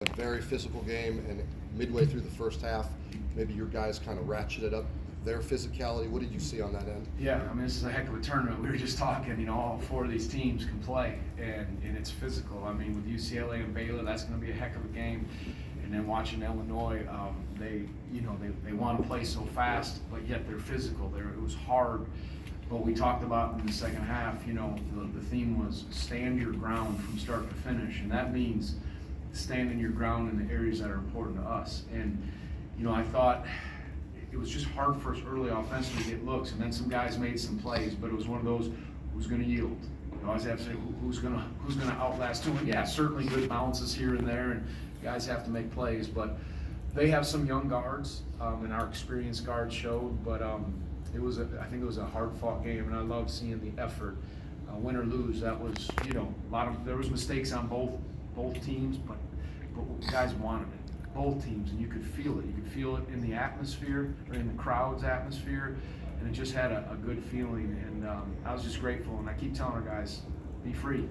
A very physical game, and midway through the first half, maybe your guys kind of ratcheted up their physicality. What did you see on that end? Yeah, I mean, this is a heck of a tournament. We were just talking, all four of these teams can play, and it's physical. I mean, with UCLA and Baylor, that's going to be a heck of a game. And then watching Illinois, they want to play so fast, but yet they're physical. It was hard. But we talked about in the second half, the theme was stand your ground from start to finish, and that means standing your ground in the areas that are important to us. And I thought it was just hard for us early offensively to get looks, and then some guys made some plays, but it was one of those who's going to yield. I always have to say who's going to outlast who. Yeah, certainly good bounces here and there, and guys have to make plays. But they have some young guards, and our experienced guards showed. But I think it was a hard-fought game, and I love seeing the effort. Win or lose, that was there was mistakes on both teams, but guys wanted it. Both teams, and you could feel it. You could feel it in the atmosphere, or in the crowd's atmosphere, and it just had a good feeling. And I was just grateful. And I keep telling our guys, be free,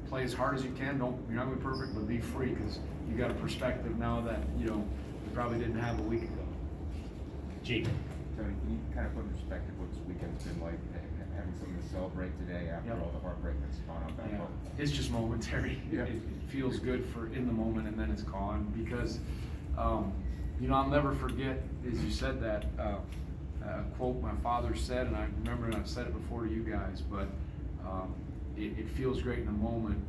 play as hard as you can. You're not going to be perfect, but be free, because you got a perspective now that you probably didn't have a week ago. Jake, Tony, can you kind of put in perspective what this weekend's been like, having something to celebrate today after all the heartbreak that's gone on back home? It's just momentary. Yeah. It feels good for in the moment, and then it's gone, because I'll never forget, as you said that, a quote my father said, and I remember, and I've said it before to you guys, but it feels great in the moment,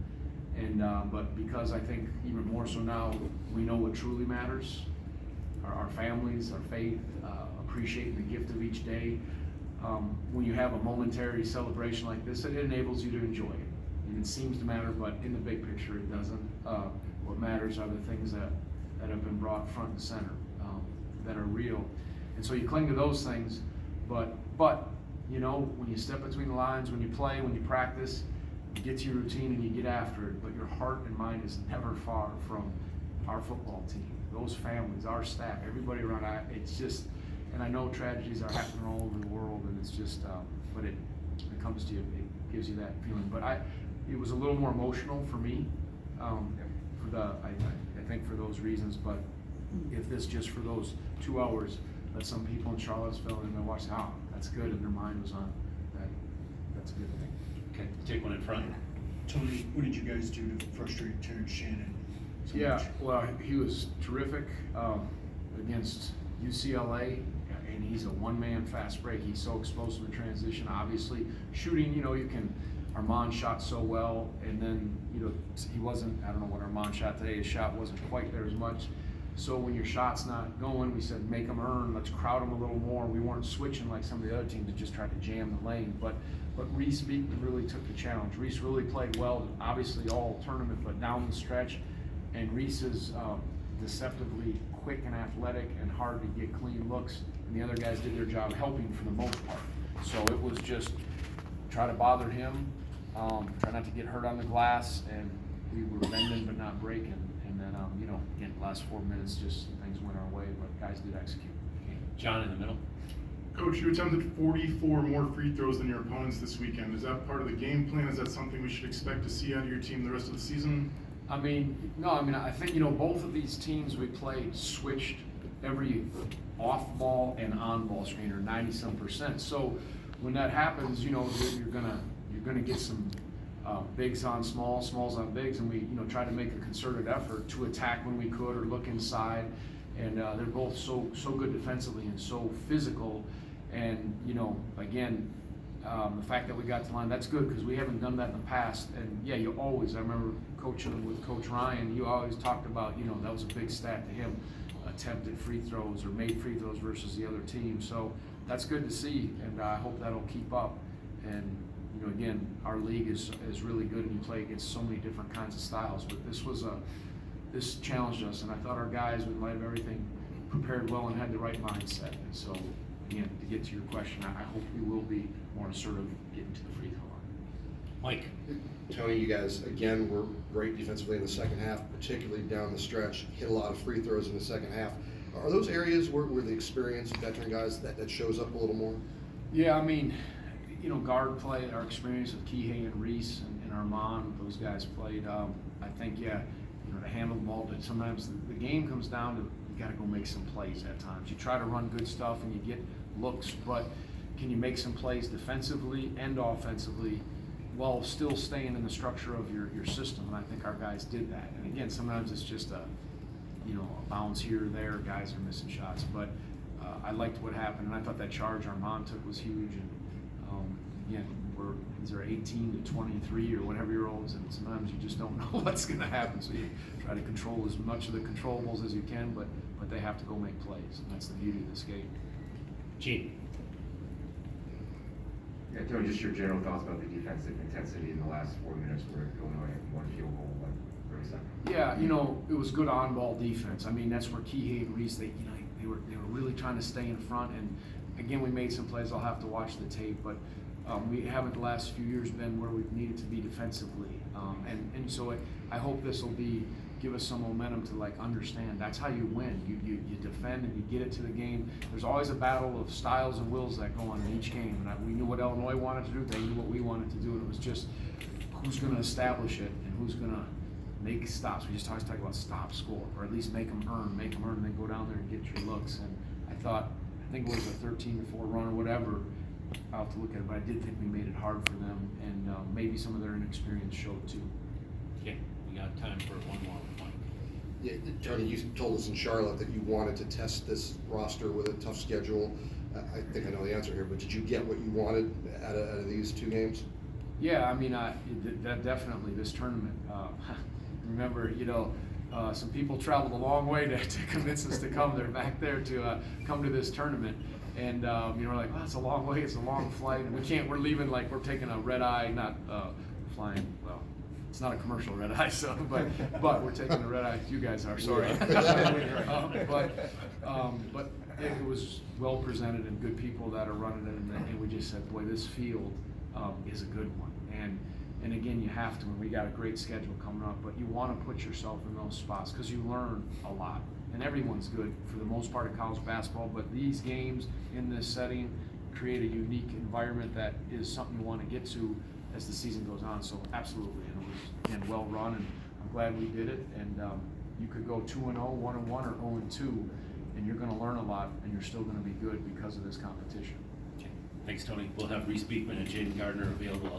and but because I think even more so now, we know what truly matters, our families, our faith, appreciating the gift of each day. When you have a momentary celebration like this, it enables you to enjoy it. And it seems to matter, but in the big picture, it doesn't. What matters are the things that have been brought front and center, that are real. And so you cling to those things, but when you step between the lines, when you play, when you practice, you get to your routine and you get after it, but your heart and mind is never far from our football team, those families, our staff, everybody around. It's just, and I know tragedies are happening all over the world, and it's just, but it comes to you, it gives you that feeling. But it was a little more emotional for me, I think for those reasons. But if this just for those 2 hours that some people in Charlottesville and they watch, that's good, and their mind was on that, that's a good thing. okay, take one in front. Tony, what did you guys do to frustrate Terrence Shannon so much? Well, he was terrific against UCLA, and he's a one-man fast break. He's so explosive in transition. Obviously, shooting, Armand shot so well, and then he wasn't. I don't know what Armand shot today. His shot wasn't quite there as much. So when your shot's not going, we said make them earn. Let's crowd them a little more. We weren't switching like some of the other teams that just tried to jam the lane. But Reese Beekman really took the challenge. Reese really played well, obviously all tournament, but down the stretch. And Reese is deceptively quick and athletic and hard to get clean looks. And the other guys did their job helping for the most part. So it was just try to bother him, try not to get hurt on the glass, and we were bending but not breaking. And then, again, the last 4 minutes, just things went our way, but guys did execute. Okay. John in the middle. Coach, you attempted 44 more free throws than your opponents this weekend. Is that part of the game plan? Is that something we should expect to see out of your team the rest of the season? I think, both of these teams we played switched every off-ball and on-ball screener, 90-some%. So when that happens, you're gonna get some bigs on smalls, smalls on bigs, and we try to make a concerted effort to attack when we could or look inside. And they're both so good defensively and so physical. And again, the fact that we got to the line, that's good, because we haven't done that in the past. And yeah, I remember coaching with Coach Ryan, you always talked about, that was a big stat to him, attempted free throws or made free throws versus the other team. So that's good to see, and I hope that'll keep up. And again, our league is really good, and you play against so many different kinds of styles. But this challenged us, and I thought our guys, in light of everything, prepared well and had the right mindset. And so, again, to get to your question, I hope we will be more assertive getting to the free throw line. Mike. Tony, you guys, again, were great defensively in the second half, particularly down the stretch, hit a lot of free throws in the second half. Are those areas where the experienced veteran guys that shows up a little more? Yeah, guard play, our experience with Kihei and Reese and Armand, those guys played. I think, to handle the ball, but sometimes the game comes down to, you gotta go make some plays at times. You try to run good stuff and you get looks, but can you make some plays defensively and offensively while still staying in the structure of your system? And I think our guys did that. And again, sometimes it's just a bounce here or there, guys are missing shots, but I liked what happened, and I thought that charge Armand took was huge. And again, these are 18 to 23 or whatever year olds, and sometimes you just don't know what's going to happen. So you try to control as much of the controllables as you can, but they have to go make plays, and that's the beauty of this game. Gene. Yeah, Tony, just your general thoughts about the defensive intensity in the last 4 minutes where Illinois had one field goal, like 30 seconds. Yeah, it was good on-ball defense. I mean, that's where Kihei and Reese, they were really trying to stay in front. And again, we made some plays. I'll have to watch the tape, but we haven't the last few years been where we've needed to be defensively. And so I hope this will give us some momentum to understand that's how you win. You defend and you get it to the game. There's always a battle of styles and wills that go on in each game. And we knew what Illinois wanted to do. They knew what we wanted to do. And it was just who's going to establish it and who's going to make stops. We just always talk about stop, score, or at least make them earn, and then go down there and get your looks. And I think it was a 13-4 run or whatever. I'll have to look at it, but I did think we made it hard for them, and maybe some of their inexperience showed too. Okay, we got time for one more point. Yeah, Tony, you told us in Charlotte that you wanted to test this roster with a tough schedule. I think I know the answer here, but did you get what you wanted out of these 2 games? Yeah, I mean, that definitely, this tournament. Remember, some people traveled a long way to convince us to come. They're back there to come to this tournament. And, we're like, well, it's a long way, it's a long flight. And we're leaving we're taking a red eye, not flying, well, it's not a commercial red eye, so, but we're taking a red eye, you guys are, sorry. But it was well presented and good people that are running it. And we just said, boy, this field is a good one. And again, you have to, and we got a great schedule coming up, but you want to put yourself in those spots because you learn a lot. And everyone's good for the most part of college basketball, but these games in this setting create a unique environment that is something you want to get to as the season goes on. So absolutely, and it was, again, well run, and I'm glad we did it. And you could go 2-0, 1-1, or 0-2, and you're going to learn a lot, and you're still going to be good because of this competition. Okay. Thanks, Tony. We'll have Reese Beekman and Jaden Gardner available.